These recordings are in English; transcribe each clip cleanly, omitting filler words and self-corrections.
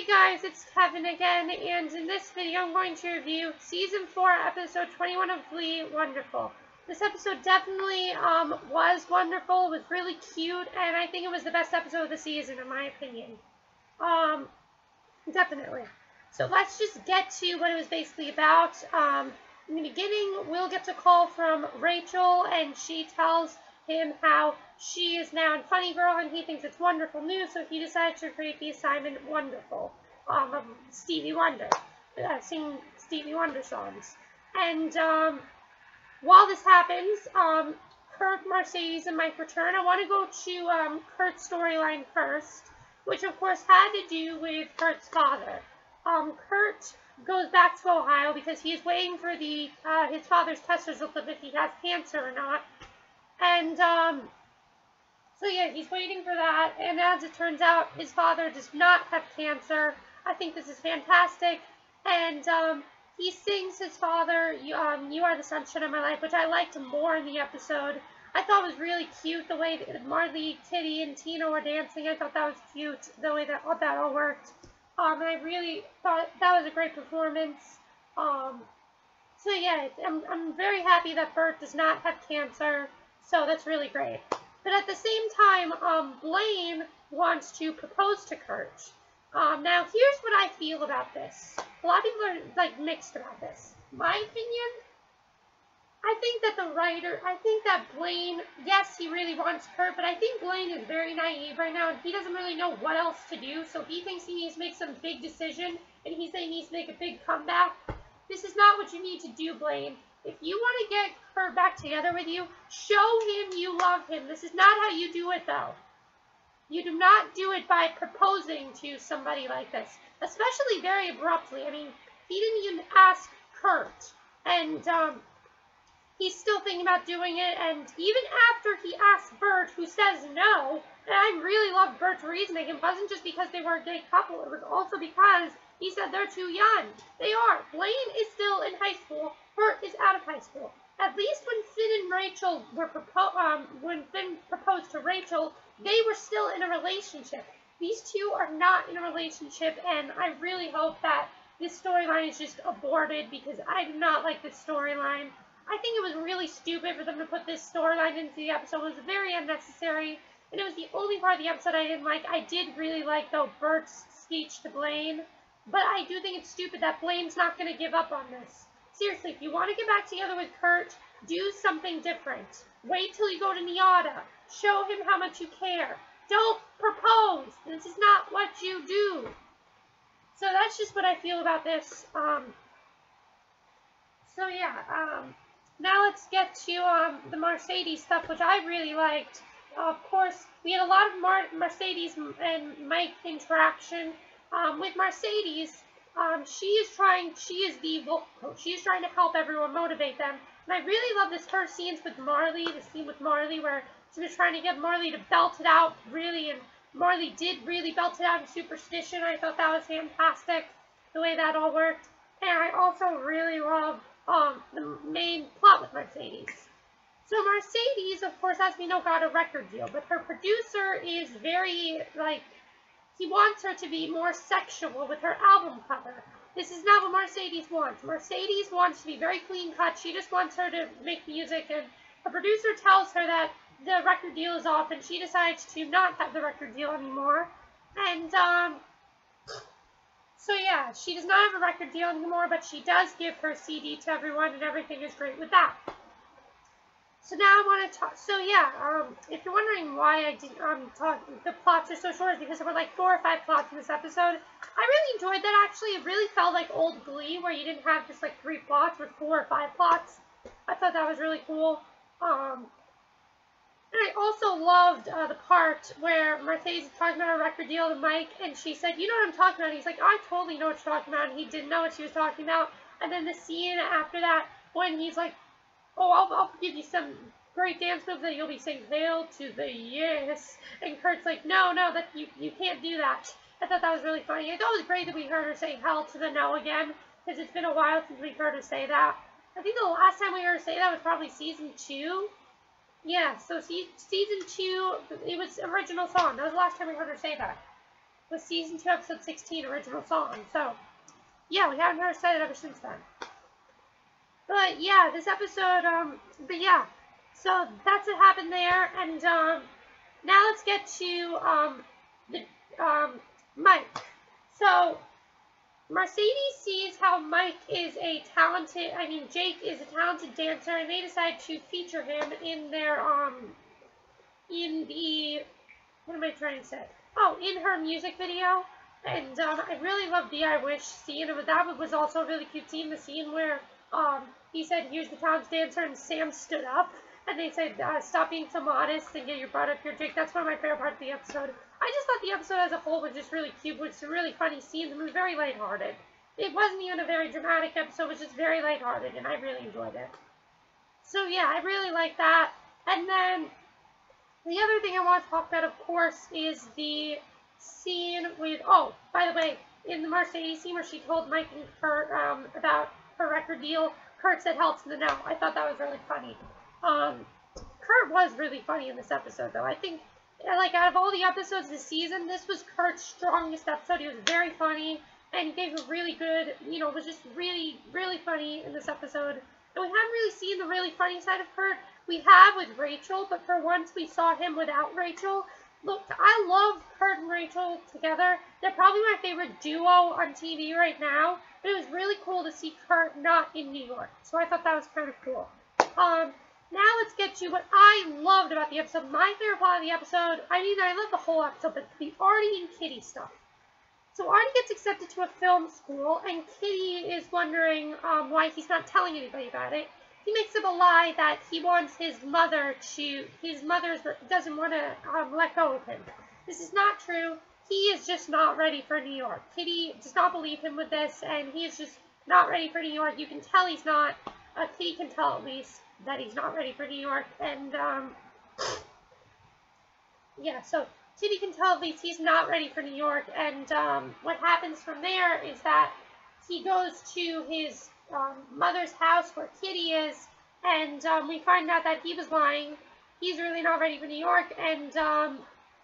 Hey guys, it's Kevin again, and in this video I'm going to review Season 4, Episode 21 of Glee, Wonderful. This episode definitely was wonderful, it was really cute, and I think it was the best episode of the season in my opinion. Definitely. So let's just get to what it was basically about. In the beginning, Will gets a call from Rachel, and she tells him how she is now in Funny Girl, and he thinks it's wonderful news, so he decides to create the assignment Wonderful, of Stevie Wonder, singing Stevie Wonder songs. And while this happens, Kurt, Mercedes, and Mike return. I want to go to Kurt's storyline first, which of course had to do with Kurt's father. Kurt goes back to Ohio because he is waiting for the his father's test results of if he has cancer or not. And so yeah, he's waiting for that, and as it turns out, his father does not have cancer. I think this is fantastic, and he sings his father, You Are the Sunshine of My Life, which I liked more in the episode. I thought it was really cute, the way that Marley, Kitty, and Tina were dancing. I thought that was cute, the way that all worked. And I really thought that was a great performance. So yeah, I'm very happy that Bert does not have cancer, so that's really great. But at the same time, Blaine wants to propose to Kurt. Now, here's what I feel about this. A lot of people are, like, mixed about this. My opinion, I think that Blaine, yes, he really wants Kurt, but I think Blaine is very naive right now, and he doesn't really know what else to do, so he thinks he needs to make some big decision, and he needs to make a big comeback. This is not what you need to do, Blaine. If you want to get Kurt back together with you, show him you love him. This is not how you do it, though. You do not do it by proposing to somebody like this, especially very abruptly. I mean, he didn't even ask Kurt, and he's still thinking about doing it, and even after he asked Bert, who says no, and I really love Bert's reasoning, it wasn't just because they were a gay couple, it was also because he said they're too young. They are. Blaine is still in high school, Bert is out of high school. At least when Finn and Rachel were when Finn proposed to Rachel, they were still in a relationship. These two are not in a relationship, and I really hope that this storyline is just aborted, because I do not like this storyline. I think it was really stupid for them to put this storyline into the episode. It was very unnecessary, and it was the only part of the episode I didn't like. I did really like, though, Bert's speech to Blaine, but I do think it's stupid that Blaine's not going to give up on this. Seriously, if you want to get back together with Kurt, do something different. Wait till you go to NYADA. Show him how much you care. Don't propose. This is not what you do. So that's just what I feel about this. So yeah, now let's get to the Mercedes stuff, which I really liked. Of course, we had a lot of Mercedes and Mike interaction. With Mercedes, she is the vocal coach. She is trying to help everyone, motivate them. And I really love this her scenes with Marley, the scene with Marley where she was trying to get Marley to belt it out, really, and Marley did really belt it out in Superstition. I thought that was fantastic, the way that all worked. And I also really loved the main plot with Mercedes. So Mercedes, of course, as we know, got a record deal, but her producer is very, he wants her to be more sexual with her album cover. This is not what Mercedes wants. Mercedes wants to be very clean cut. She just wants her to make music, and her producer tells her that the record deal is off, and she decides to not have the record deal anymore. And, so yeah, she does not have a record deal anymore, but she does give her CD to everyone, and everything is great with that. So now I want to talk, so yeah, if you're wondering why I didn't talk, the plots are so short, because there were like 4 or 5 plots in this episode. I really enjoyed that, actually. It really felt like old Glee, where you didn't have just like 3 plots, with 4 or 5 plots. I thought that was really cool. And I also loved the part where Mercedes was talking about her record deal to Mike, and she said, you know what I'm talking about? And he's like, I totally know what you're talking about, and he didn't know what she was talking about. And then the scene after that, when he's like, oh, I'll give you some great dance moves that you'll be saying, hail to the yes. And Kurt's like, no, that you can't do that. I thought that was really funny. I thought it was great that we heard her say hell to the no again, because it's been a while since we've heard her say that. I think the last time we heard her say that was probably season 2. Yeah, so season 2, it was original song. That was the last time we heard her say that. was season 2, episode 16, original song. So, yeah, we haven't heard her say it ever since then. But, yeah, this episode, but yeah. So, that's what happened there, and, now let's get to, Mike. So, Mercedes sees how Jake is a talented dancer, and they decide to feature him in their, what am I trying to say? Oh, in her music video. And, I really love the I Wish scene, but that was also a really cute scene, the scene where, he said, here's the talented dancer, and Sam stood up, and they said, stop being so modest and get your butt up here, Jake. That's one of my favorite parts of the episode. I just thought the episode as a whole was just really cute, with some really funny scenes, and it was very lighthearted. It wasn't even a very dramatic episode, it was just very lighthearted, and I really enjoyed it. So yeah, I really like that. And then, the other thing I want to talk about, of course, is the scene with, oh, by the way, in the Mercedes scene where she told Mike and Kurt, about her record deal, Kurt said helps in the know. I thought that was really funny. Kurt was really funny in this episode, though. I think, like, out of all the episodes this season, this was Kurt's strongest episode. He was very funny, and he gave a really good, it was just really, really funny in this episode. And we haven't really seen the really funny side of Kurt. We have with Rachel, but for once we saw him without Rachel. Look, I love Kurt and Rachel together. They're probably my favorite duo on TV right now, but it was really cool to see Kurt not in New York. So I thought that was kind of cool. Now let's get to what I loved about the episode. My favorite part of the episode, I love the whole episode, but the Artie and Kitty stuff. So Artie gets accepted to a film school, and Kitty is wondering why he's not telling anybody about it. He makes up a lie that he wants his mother doesn't want to let go of him. This is not true. He is just not ready for New York. Kitty does not believe him with this, and he is just not ready for New York. You can tell he's not. Kitty can tell at least that he's not ready for New York, and yeah, so Kitty can tell at least he's not ready for New York, and what happens from there is that he goes to his mother's house where Kitty is, and we find out that he was lying. He's really not ready for New York, and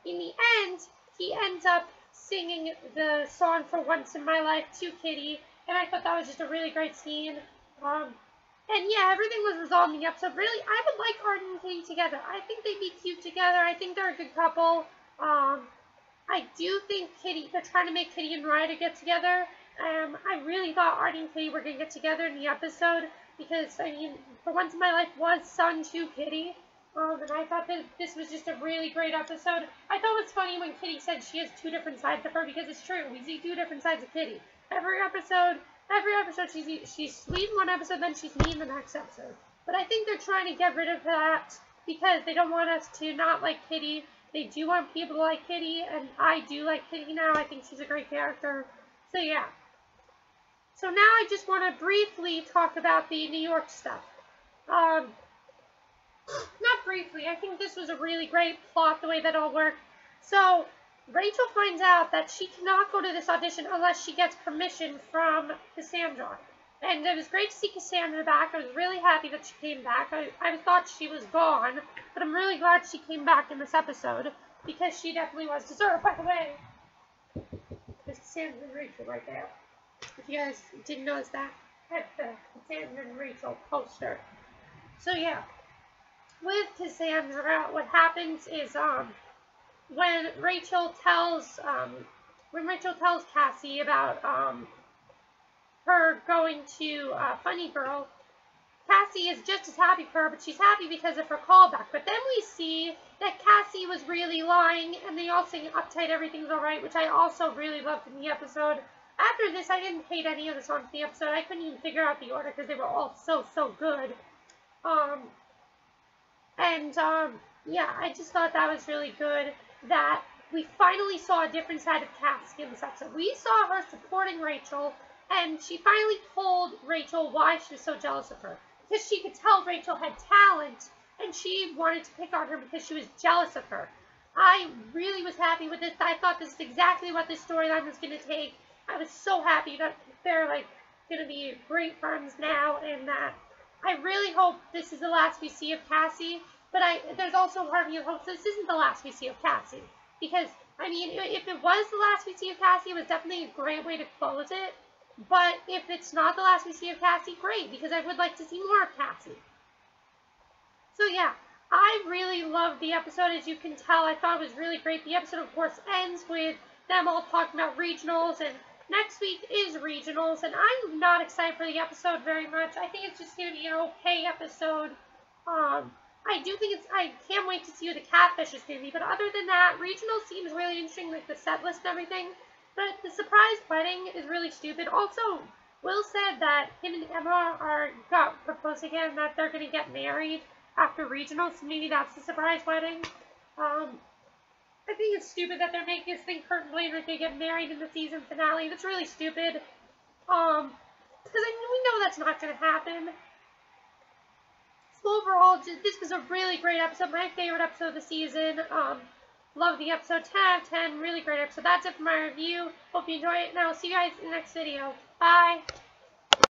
in the end, he ends up singing the song For Once in My Life to Kitty, and I thought that was just a really great scene. And yeah, everything was resolved in the episode. Really, I would like Artie and Kitty together. I think they'd be cute together. I think they're a good couple. I do think they're trying to make Kitty and Ryder get together. I really thought Artie and Kitty were going to get together in the episode because, For Once in My Life was sung to Kitty. And I thought that this was just a really great episode. I thought it was funny when Kitty said she has two different sides of her, because it's true. We see two different sides of Kitty. Every episode she's sweet in one episode, then she's mean in the next episode. But I think they're trying to get rid of that because they don't want us to not like Kitty. They do want people to like Kitty, and I do like Kitty now. I think she's a great character. So yeah. So now I just want to briefly talk about the New York stuff. Not briefly. I think this was a really great plot, the way that all worked. So Rachel finds out that she cannot go to this audition unless she gets permission from Cassandra. And it was great to see Cassandra back. I was really happy that she came back. I thought she was gone, but I'm really glad she came back in this episode, because she definitely was deserved. By the way, there's Cassandra and Rachel right there. If you guys didn't notice that, I have the Cassandra and Rachel poster. So yeah, with Cassandra, what happens is, when Rachel tells Cassie about, her going to Funny Girl, Cassie is just as happy for her, but she's happy because of her callback. But then we see that Cassie was really lying, and they all sing Uptight, Everything's Alright, which I also really loved in the episode. After this, I didn't hate any of the songs in the episode. I couldn't even figure out the order because they were all so good. Yeah, I just thought that was really good, that we finally saw a different side of Cassie in this episode. We saw her supporting Rachel, and she finally told Rachel why she was so jealous of her. Because she could tell Rachel had talent, and she wanted to pick on her because she was jealous of her. I really was happy with this. I thought this is exactly what this storyline was going to take. I was so happy that they're, going to be great friends now, and that I really hope this is the last we see of Cassie. But there's also a part of me that hopes this isn't the last we see of Cassie. Because I mean, if it was the last we see of Cassie, it was definitely a great way to close it. But if it's not the last we see of Cassie, great, because I would like to see more of Cassie. So yeah, I really loved the episode, as you can tell. I thought it was really great. The episode, of course, ends with them all talking about regionals, and next week is regionals, and I'm not excited for the episode very much. I think it's just going to be an okay episode. I can't wait to see who the catfish is going to be, but other than that, regional seems really interesting, like the set list and everything, but the surprise wedding is really stupid. Also, Will said that him and Emma got proposed again, that they're going to get married after regionals, so maybe that's the surprise wedding. I think it's stupid that they're making us think Kurt and Blaine are going to get married in the season finale. That's really stupid. Because we know that's not going to happen. So overall, this was a really great episode. My favorite episode of the season. Love the episode. 10 out of 10. Really great episode. That's it for my review. Hope you enjoy it, and I'll see you guys in the next video. Bye!